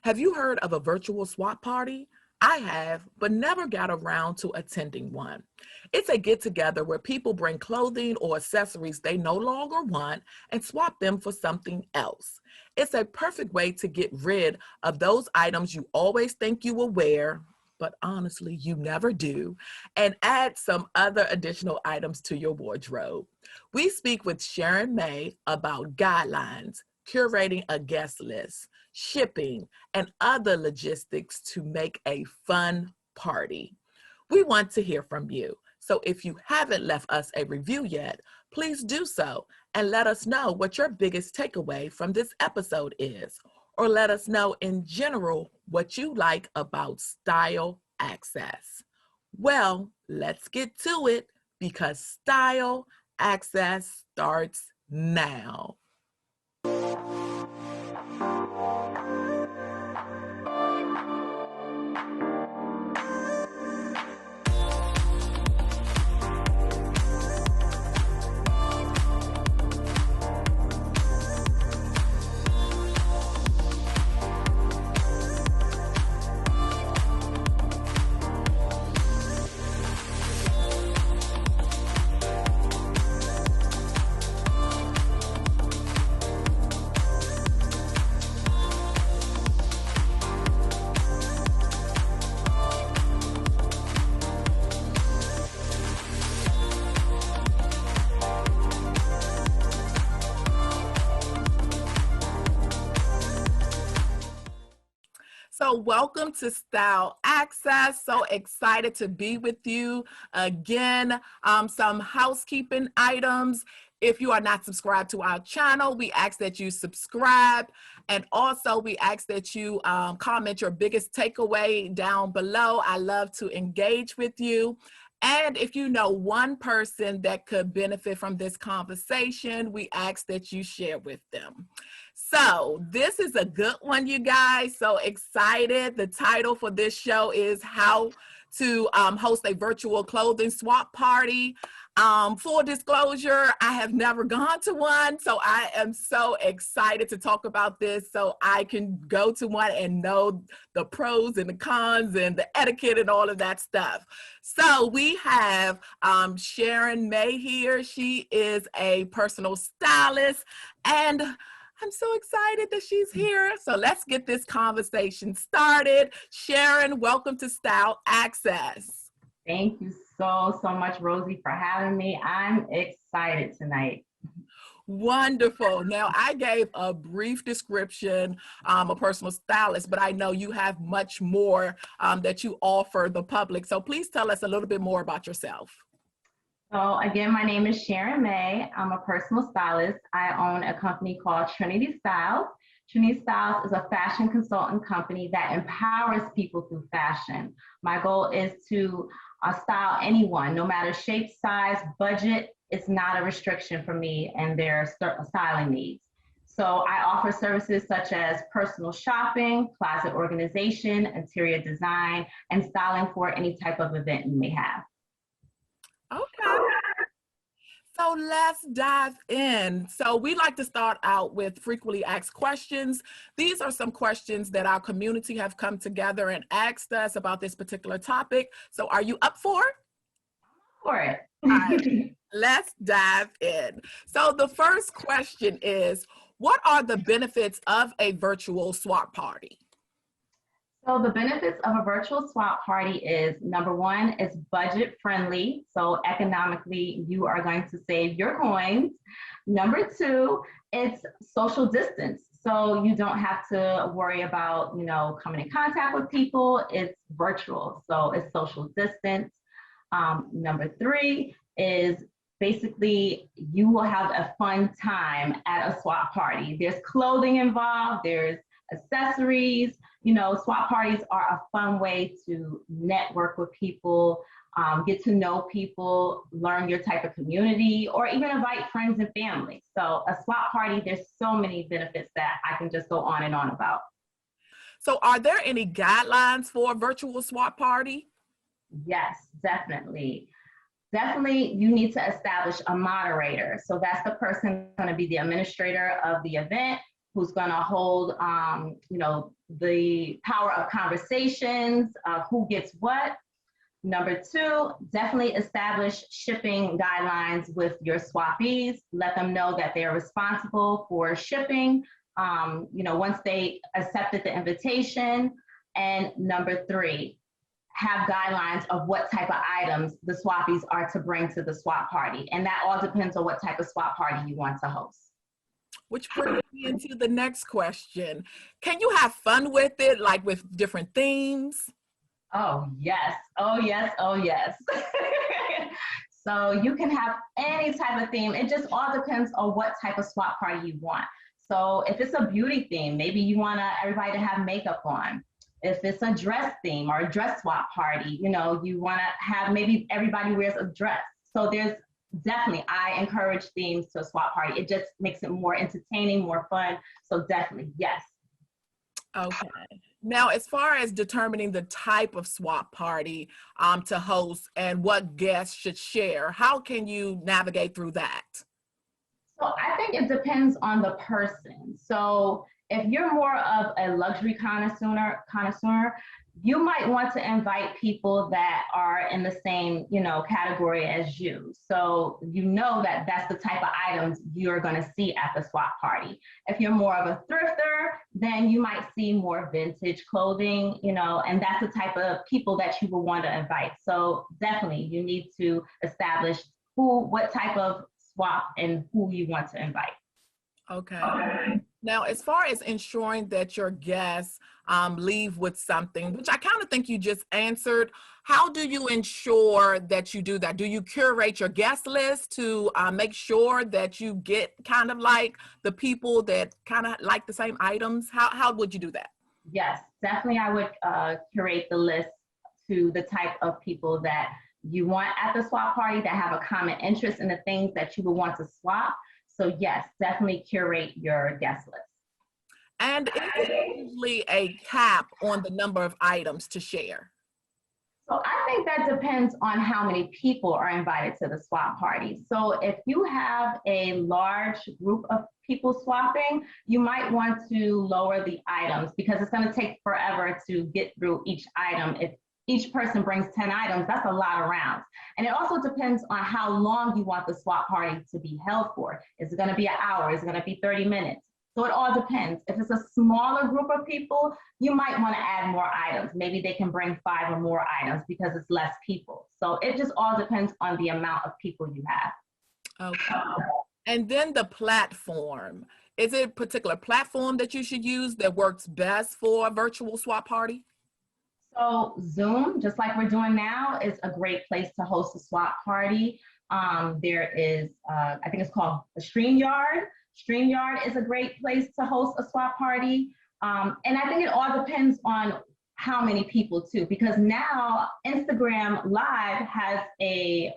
Have you heard of a virtual swap party? I have, but never got around to attending one. It's a get together where people bring clothing or accessories they no longer want and swap them for something else. It's a perfect way to get rid of those items you always think you will wear, but honestly, you never do, and add some other additional items to your wardrobe. We speak with Sharon May about guidelines, curating a guest list, shipping, and other logistics to make a fun party. We want to hear from you. So if you haven't left us a review yet, please do so and let us know what your biggest takeaway from this episode is, or let us know in general what you like about Style Access. Well, let's get to it because Style Access starts now. So welcome to Style Access. So excited to be with you again. Some housekeeping items. If you are not subscribed to our channel, we ask that you subscribe. And also we ask that you comment your biggest takeaway down below. I love to engage with you. And if you know one person that could benefit from this conversation, we ask that you share with them. So this is a good one, you guys. So excited. The title for this show is How to Host a Virtual Clothing Swap Party. Full disclosure, I have never gone to one, so I am so excited to talk about this so I can go to one and know the pros and the cons and the etiquette and all of that stuff. So we have Sharon May here. She is a personal stylist, and I'm so excited that she's here. So let's get this conversation started. Sharon, welcome to Style Access. Thank you so much, Rosie, for having me. I'm excited tonight. Wonderful. Now, I gave a brief description, a personal stylist, but I know you have much more that you offer the public. So please tell us a little bit more about yourself. So again, my name is Sharon May. I'm a personal stylist. I own a company called Trinity Styles. Trinity Styles is a fashion consultant company that empowers people through fashion. My goal is to style anyone, no matter shape, size, budget. It's not a restriction for me and their styling needs. So I offer services such as personal shopping, closet organization, interior design, and styling for any type of event you may have. Okay. So let's dive in. So we like to start out with frequently asked questions. These are some questions that our community have come together and asked us about this particular topic. So are you up for it? For it. All right, let's dive in. So the first question is, what are the benefits of a virtual swap party? So the benefits of a virtual swap party is, number one, it's budget friendly. So economically, you are going to save your coins. Number two, it's social distance. So you don't have to worry about, coming in contact with people. It's virtual. So it's social distance. Number three is basically you will have a fun time at a swap party. There's clothing involved, there's accessories. Swap parties are a fun way to network with people, get to know people, learn your type of community, or even invite friends and family. So a swap party, there's so many benefits that I can just go on and on about. So are there any guidelines for a virtual swap party? Yes, definitely. Definitely, you need to establish a moderator. So that's the person going to be the administrator of the event. who's going to hold, the power of conversations, who gets what. Number two, definitely establish shipping guidelines with your swappies. Let them know that they're responsible for shipping, once they accepted the invitation. And number three, have guidelines of what type of items the swappies are to bring to the swap party. And that all depends on what type of swap party you want to host. Which brings me into the next question. Can you have fun with it, like with different themes? Oh, yes. Oh, yes. Oh, yes. So you can have any type of theme. It just all depends on what type of swap party you want. So if it's a beauty theme, maybe you want everybody to have makeup on. If it's a dress theme or a dress swap party, you want to have maybe everybody wears a dress. So there's definitely, I encourage themes to a swap party. It just makes it more entertaining, more fun. So definitely, yes. Okay. Now, as far as determining the type of swap party to host and what guests should share, how can you navigate through that? So I think it depends on the person. So if you're more of a luxury connoisseur, you might want to invite people that are in the same, category as you. So that that's the type of items you're going to see at the swap party. If you're more of a thrifter, then you might see more vintage clothing, and that's the type of people that you will want to invite. So definitely you need to establish what type of swap and who you want to invite. Okay. Now, as far as ensuring that your guests leave with something, which I kind of think you just answered, how do you ensure that you do that? Do you curate your guest list to make sure that you get kind of like the people that kind of like the same items? How would you do that? Yes, definitely I would curate the list to the type of people that you want at the swap party that have a common interest in the things that you would want to swap. So yes, definitely curate your guest list. And is there usually a cap on the number of items to share? So I think that depends on how many people are invited to the swap party. So if you have a large group of people swapping, you might want to lower the items because it's going to take forever to get through each item. If each person brings 10 items, that's a lot of rounds. And it also depends on how long you want the swap party to be held for. Is it going to be an hour? Is it going to be 30 minutes? So it all depends. If it's a smaller group of people, you might want to add more items. Maybe they can bring 5 or more items because it's less people. So it just all depends on the amount of people you have. Okay. And then the platform. Is it a particular platform that you should use that works best for a virtual swap party? So Zoom, just like we're doing now, is a great place to host a swap party. There is, I think it's called a StreamYard. StreamYard is a great place to host a swap party. And I think it all depends on how many people too, because now Instagram Live has a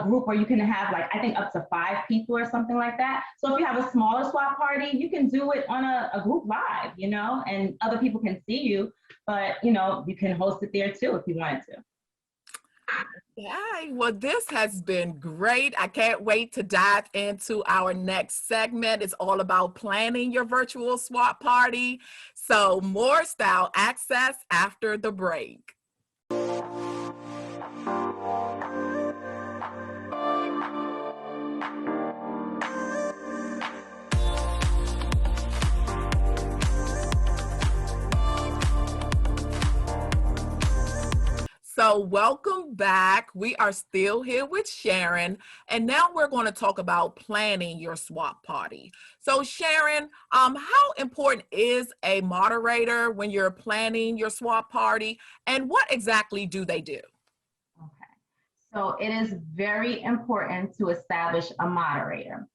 group where you can have I think up to 5 people or something like that. So if you have a smaller swap party, you can do it on a group live, and other people can see you, but you can host it there too if you wanted to. Yeah, well, this has been great. I can't wait to dive into our next segment. It's all about planning your virtual swap party. So more Style Access after the break. So welcome back. We are still here with Sharon, and now we're going to talk about planning your swap party. So Sharon, how important is a moderator when you're planning your swap party, and what exactly do they do? Okay, so it is very important to establish a moderator.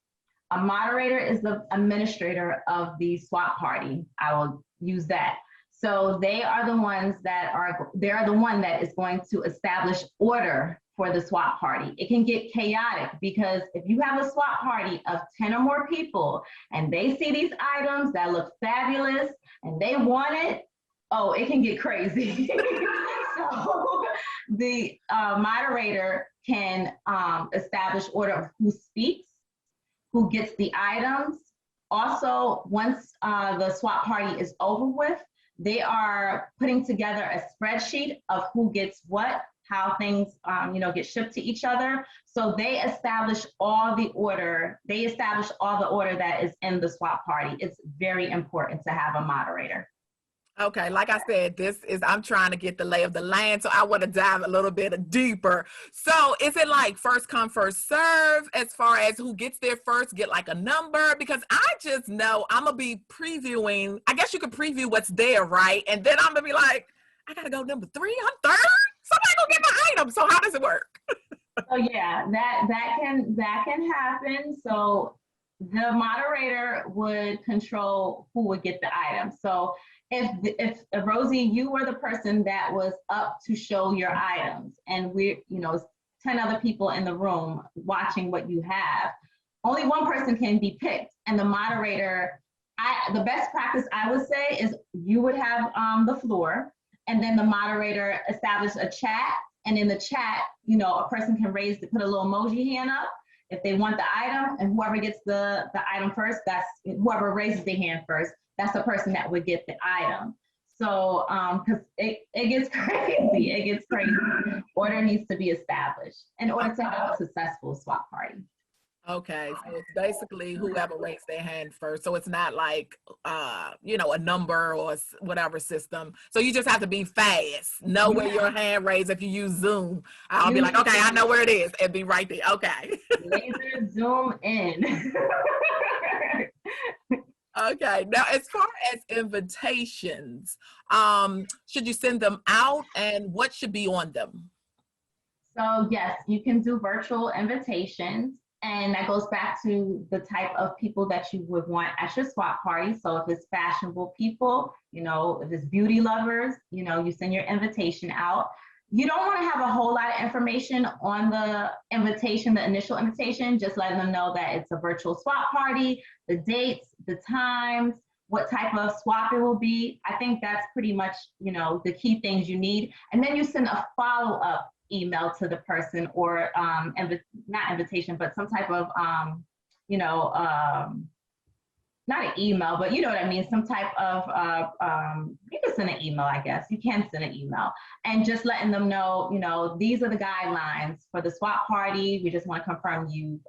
A moderator is the administrator of the swap party. I will use that. So they are the ones they're the one that is going to establish order for the swap party. It can get chaotic because if you have a swap party of 10 or more people and they see these items that look fabulous and they want it, oh, it can get crazy. So the moderator can establish order of who speaks, who gets the items, Also, once the swap party is over with, they are putting together a spreadsheet of who gets what, how things get shipped to each other. So they establish all the order. They establish all the order that is in the swap party. It's very important to have a moderator. Okay, like I said, I'm trying to get the lay of the land, so I want to dive a little bit deeper. So is it like first come, first serve as far as who gets there first, get like a number? Because I just know I'm going to be previewing, I guess you could preview what's there, right? And then I'm going to be like, I got to go number 3, I'm third? Somebody go get my item. So how does it work? So yeah, that can happen. So the moderator would control who would get the item. So if Rosie, you were the person that was up to show your items, and we're 10 other people in the room watching what you have, only one person can be picked, and the moderator. The best practice I would say is you would have the floor, and then the moderator establish a chat, and in the chat, a person can put a little emoji hand up if they want the item, and whoever gets the item first, that's whoever raises their hand first, that's the person that would get the item. So, because it gets crazy, Order needs to be established in order to have a successful swap party. Okay, so it's basically whoever raised their hand first. So it's not like, a number or whatever system. So you just have to be fast. Know where your hand raised. If you use Zoom, I'll be like, okay, I know where it is, and be right there. Okay. Laser zoom in. Okay. Now, as far as invitations, should you send them out, and what should be on them? So yes, you can do virtual invitations. And that goes back to the type of people that you would want at your swap party. So if it's fashionable people, if it's beauty lovers, you send your invitation out. You don't want to have a whole lot of information on the invitation, the initial invitation, just letting them know that it's a virtual swap party, the dates, the times, what type of swap it will be. I think that's pretty much, the key things you need. And then you send a follow-up email to the person, or not invitation, but some type of not an email, but you know what I mean, some type of you can send an email, I guess you can send an email, and just letting them know, these are the guidelines for the swap party. We just want to confirm you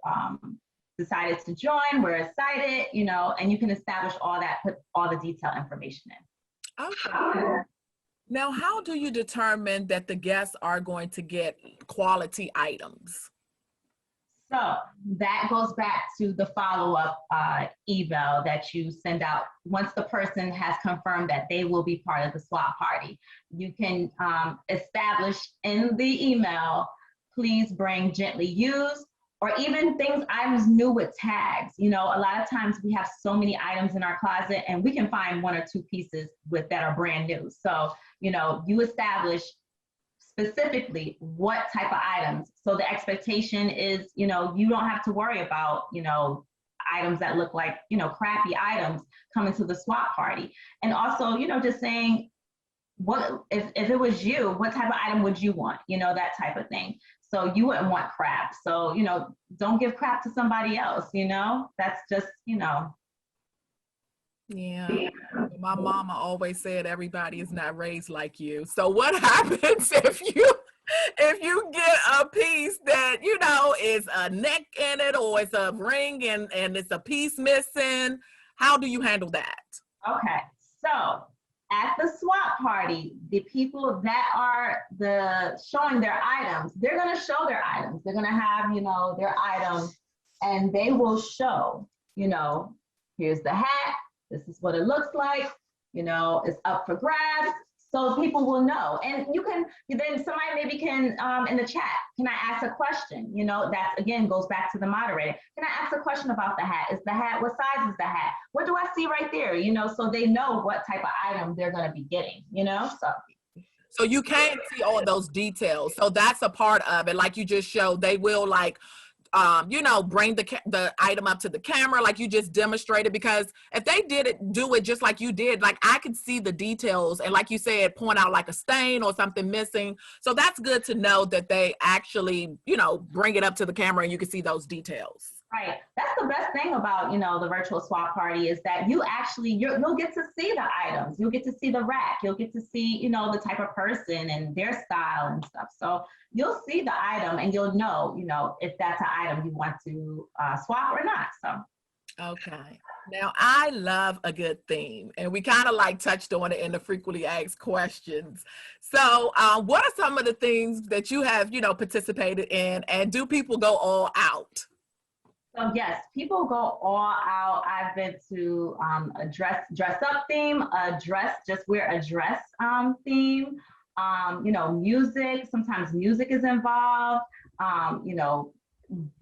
decided to join, we're excited, and you can establish all that, put all the detailed information in. Okay. Now, how do you determine that the guests are going to get quality items? So that goes back to the follow-up email that you send out once the person has confirmed that they will be part of the swap party. You can establish in the email, please bring gently used, or even items new with tags. A lot of times we have so many items in our closet, and we can find 1 or 2 pieces that are brand new. So, you establish specifically what type of items. So the expectation is, you don't have to worry about, items that look like, crappy items coming to the swap party. And also, just saying, what if it was you, what type of item would you want? That type of thing. So you wouldn't want crap. So, don't give crap to somebody else, that's just, Yeah. My mama always said everybody is not raised like you. So what happens if you get a piece that, is a neck in it, or it's a ring and it's a piece missing? How do you handle that? Okay. So at the swap party, the people that are showing their items, they're going to show their items. They're going to have, their items, and they will show, here's the hat. This is what it looks like, it's up for grabs. So people will know. And then somebody maybe can, in the chat, can I ask a question? That again goes back to the moderator. Can I ask a question about the hat? What size is the hat? What do I see right there? So they know what type of item they're going to be getting, So you can't see all those details. So that's a part of it. Like you just showed, they will bring the item up to the camera like you just demonstrated, because if they do it just like you did, like I could see the details, and like you said, point out like a stain or something missing. So that's good to know that they actually, bring it up to the camera and you can see those details. Right. That's the best thing about, the virtual swap party is that you'll get to see the items. You'll get to see the rack. You'll get to see, the type of person and their style and stuff. So you'll see the item and you'll know, if that's an item you want to swap or not. So Okay. Now, I love a good theme, and we kind of like touched on it in the frequently asked questions. So, what are some of the things that you have, participated in, and do people go all out? So yes, people go all out. I've been to a dress up theme, a dress, just wear a dress theme. Music. Sometimes music is involved.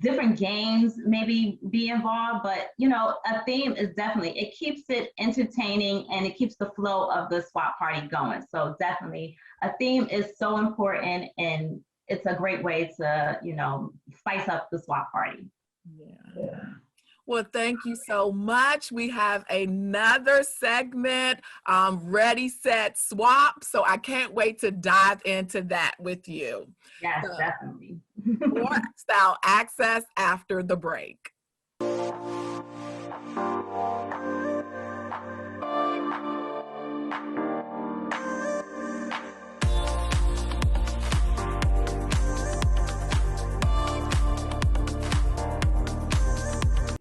Different games maybe be involved, but a theme is definitely, it keeps it entertaining and it keeps the flow of the swap party going. So definitely, a theme is so important, and it's a great way to spice up the swap party. Yeah. Well, thank you so much. We have another segment, Ready, Set, Swap. So I can't wait to dive into that with you. Yes, So, definitely. more style access after the break.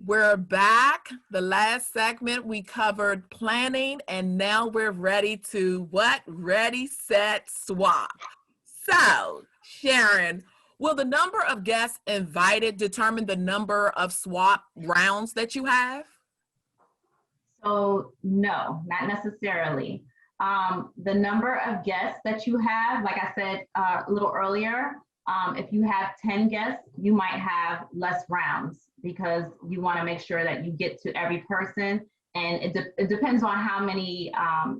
We're back. The last segment we covered planning, and now we're ready to what? Ready, set, swap. So, Sharon, will the number of guests invited determine the number of swap rounds that you have? So no, not necessarily. The number of guests that you have, like I said a little earlier, if you have 10 guests, you might have less rounds because you want to make sure that you get to every person. And it depends on how many,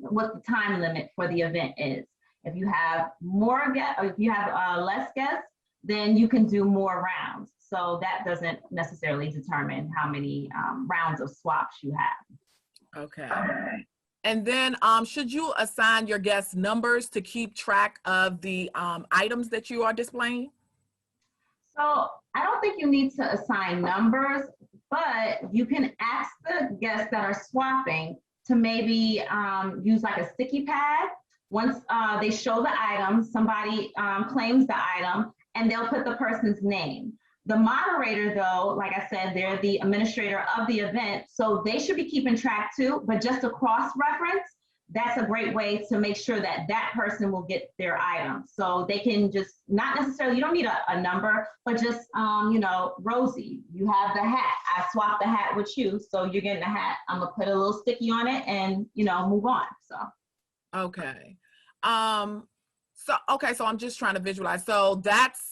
what the time limit for the event is. If you have more guests, or if you have less guests, then you can do more rounds. So that doesn't necessarily determine how many rounds of swaps you have. Okay. And then should you assign your guests numbers to keep track of the items that you are displaying? So I don't think you need to assign numbers, but you can ask the guests that are swapping to maybe use like a sticky pad. Once they show the item, somebody claims the item, and they'll put the person's name. The moderator, though, like I said, they're the administrator of the event, so they should be keeping track too, but just a cross-reference, that's a great way to make sure that that person will get their item. So they can just, not necessarily, you don't need a number, but just, Rosie, you have the hat. I swapped the hat with you, so you're getting the hat. I'm gonna put a little sticky on it and, move on, so. Okay. So I'm just trying to visualize. So that's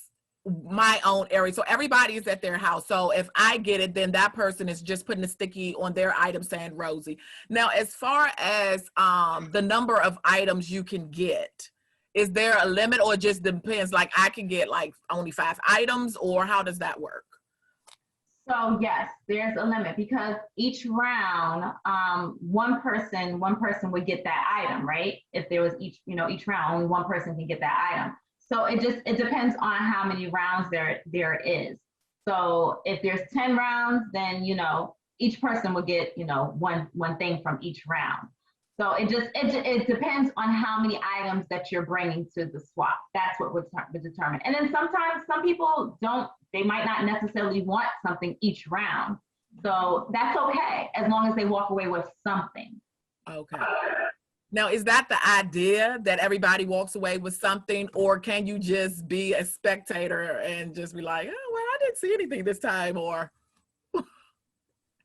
my own area. So everybody is at their house. So if I get it, then that person is just putting a sticky on their item saying Rosie. Now, as far as the number of items you can get, is there a limit or it just depends? Like I can get like only 5 items, or how does that work? So yes, there's a limit because each round, one person would get that item, right? If there was each round, only one person can get that item. So it depends on how many rounds there is. So if there's 10 rounds, then each person will get one thing from each round. So it depends on how many items that you're bringing to the swap. That's what would determine. And then sometimes some people don't. They might not necessarily want something each round. So that's okay as long as they walk away with something. Okay. Now, is that the idea that everybody walks away with something, or can you just be a spectator and just be like, oh, well, I didn't see anything this time, or?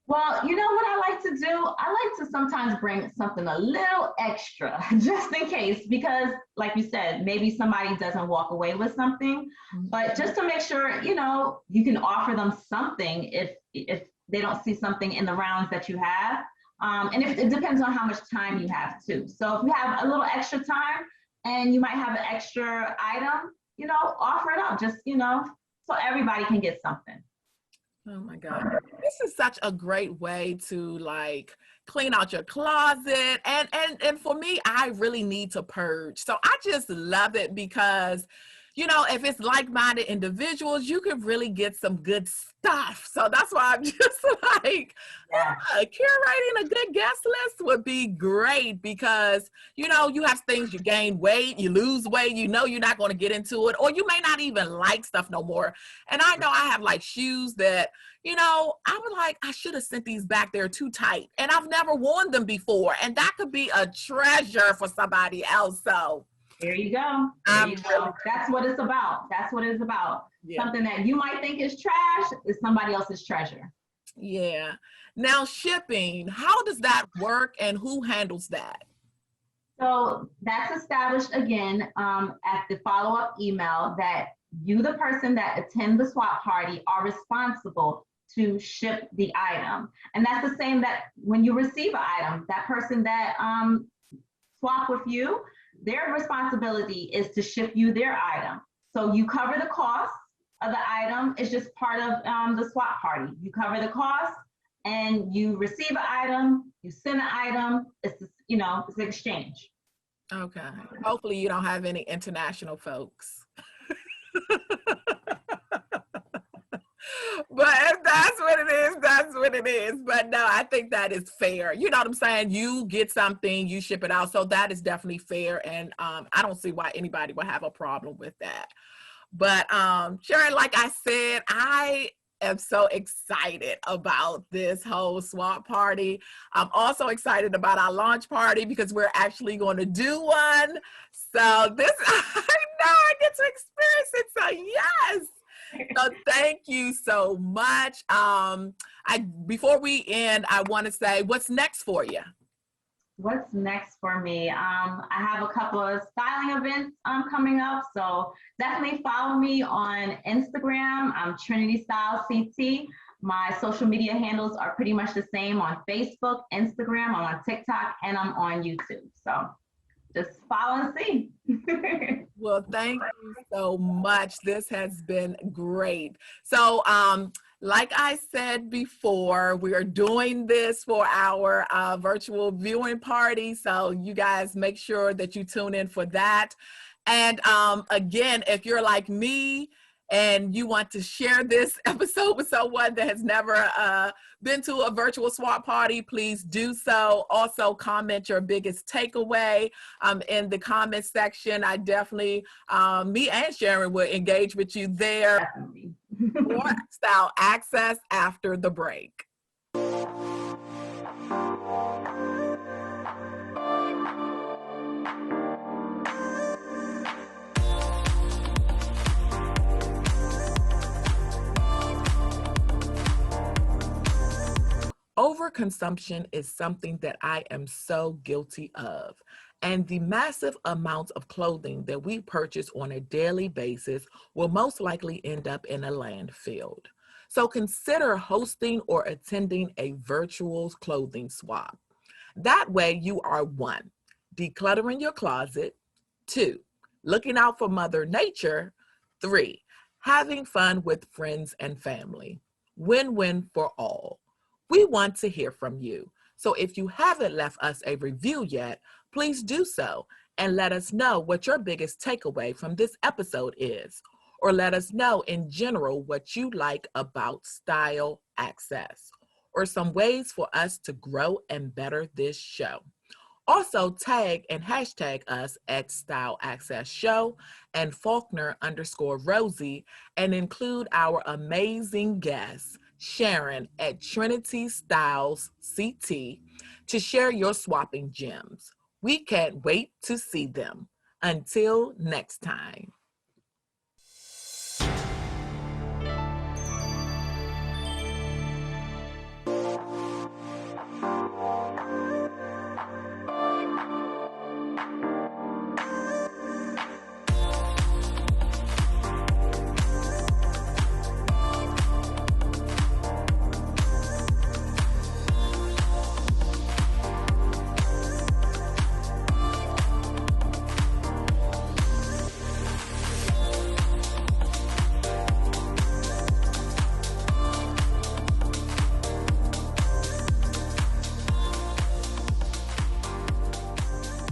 Well, you know what I like to do? I like to sometimes bring something a little extra just in case, because like you said, maybe somebody doesn't walk away with something, but just to make sure, you can offer them something if they don't see something in the rounds that you have. And if, it depends on how much time you have too. So if you have a little extra time and you might have an extra item, offer it up just, so everybody can get something. Oh my God. This is such a great way to like clean out your closet. And for me, I really need to purge. So I just love it because if it's like-minded individuals, you could really get some good stuff. So that's why I'm just like, Yeah. curating a good guest list would be great because, you have things, you gain weight, you lose weight, you're not going to get into it, or you may not even like stuff no more. And I know I have like shoes that, I was like, I should have sent these back. They're too tight. And I've never worn them before. And that could be a treasure for somebody else. So there you go. There you go. That's what it's about. That's what it's about. Yeah. Something that you might think is trash is somebody else's treasure. Yeah. Now, shipping, how does that work and who handles that? So that's established again at the follow-up email that you, the person that attend the swap party, are responsible to ship the item. And that's the same that when you receive an item, that person that swap with you, their responsibility is to ship you their item. So you cover the cost of the item. It's just part of the swap party. You cover the cost and you receive an item, you send an item, it's an exchange. Okay. Hopefully you don't have any international folks. But if that's what it is, that's what it is. But no, I think that is fair. You know what I'm saying? You get something, you ship it out. So that is definitely fair. And I don't see why anybody would have a problem with that. But Sharon, like I said, I am so excited about this whole swap party. I'm also excited about our launch party because we're actually going to do one. So this, I know I get to experience it. So yes. So thank you so much. Before we end, I want to say, what's next for you? What's next for me? I have a couple of styling events coming up, so definitely follow me on Instagram. I'm Trinity Style CT. My social media handles are pretty much the same on Facebook, Instagram, I'm on TikTok, and I'm on YouTube. So just follow and see. Well, thank you so much. This has been great. So, like I said before, we are doing this for our virtual viewing party. So you guys make sure that you tune in for that. And again, if you're like me and you want to share this episode with someone that has never been to a virtual swap party, please do so. Also comment your biggest takeaway in the comment section. I definitely, me and Sharon will engage with you there. Definitely. More Style Access after the break. Overconsumption is something that I am so guilty of. And the massive amounts of clothing that we purchase on a daily basis will most likely end up in a landfill. So consider hosting or attending a virtual clothing swap. That way you are 1, decluttering your closet, 2, looking out for Mother Nature, 3, having fun with friends and family. Win-win for all. We want to hear from you. So if you haven't left us a review yet, please do so and let us know what your biggest takeaway from this episode is, or let us know in general what you like about Style Access, or some ways for us to grow and better this show. Also tag and hashtag us at Style Access Show and Faulkner_Rosie and include our amazing guests, Sharon at Trinity Styles CT, to share your swapping gems. We can't wait to see them. Until next time.